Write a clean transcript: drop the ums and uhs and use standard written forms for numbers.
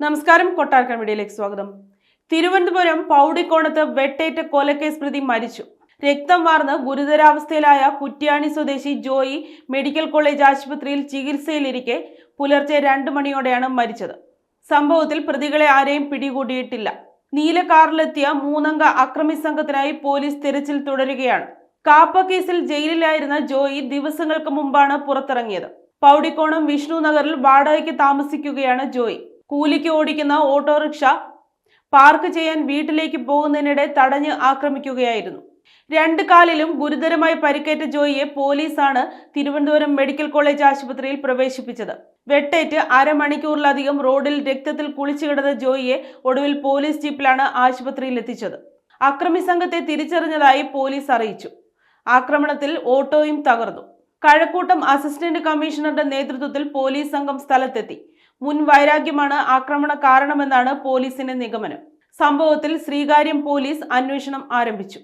നമസ്കാരം. കൊട്ടാരക്കര മീഡിയയിലേക്ക് സ്വാഗതം. തിരുവനന്തപുരം പൗടിക്കോണത്ത് വെട്ടേറ്റ കൊലക്കേസ് പ്രതി മരിച്ചു. രക്തം വാർന്ന് ഗുരുതരാവസ്ഥയിലായ കുറ്റ്യാണി സ്വദേശി ജോയി മെഡിക്കൽ കോളേജ് ആശുപത്രിയിൽ ചികിത്സയിലിരിക്കെ പുലർച്ചെ 2 മണിയോടെയാണ് മരിച്ചത്. സംഭവത്തിൽ പ്രതികളെ ആരെയും പിടികൂടിയിട്ടില്ല. നീല കാറിലെത്തിയ 3 അംഗ അക്രമി സംഘത്തിനായി പോലീസ് തിരച്ചിൽ തുടരുകയാണ്. കാപ്പ കേസിൽ ജയിലിലായിരുന്ന ജോയി ദിവസങ്ങൾക്ക് മുമ്പാണ് പുറത്തിറങ്ങിയത്. പൗടിക്കോണം വിഷ്ണു നഗറിൽ വാടകയ്ക്ക് താമസിക്കുകയാണ് ജോയി. കൂലിക്ക് ഓടിക്കുന്ന ഓട്ടോറിക്ഷ പാർക്ക് ചെയ്യാൻ വീട്ടിലേക്ക് പോകുന്നതിനിടെ തടഞ്ഞ് ആക്രമിക്കുകയായിരുന്നു. 2 കാലിലും ഗുരുതരമായി പരിക്കേറ്റ ജോയിയെ പോലീസാണ് തിരുവനന്തപുരം മെഡിക്കൽ കോളേജ് ആശുപത്രിയിൽ പ്രവേശിപ്പിച്ചത്. വെട്ടേറ്റ് അരമണിക്കൂറിലധികം റോഡിൽ രക്തത്തിൽ കുളിച്ചു കിടന്ന ജോയിയെ ഒടുവിൽ പോലീസ് ജീപ്പിലാണ് ആശുപത്രിയിൽ എത്തിച്ചത്. അക്രമി സംഘത്തെ തിരിച്ചറിഞ്ഞതായി പോലീസ് അറിയിച്ചു. ആക്രമണത്തിൽ ഓട്ടോയും തകർന്നു. കഴക്കൂട്ടം അസിസ്റ്റന്റ് കമ്മീഷണറുടെ നേതൃത്വത്തിൽ പോലീസ് സംഘം സ്ഥലത്തെത്തി. മുൻ വൈരാഗ്യമാണ് ആക്രമണ കാരണമെന്നാണ് പോലീസിന്റെ നിഗമനം. സംഭവത്തിൽ ശ്രീകാര്യം പോലീസ് അന്വേഷണം ആരംഭിച്ചു.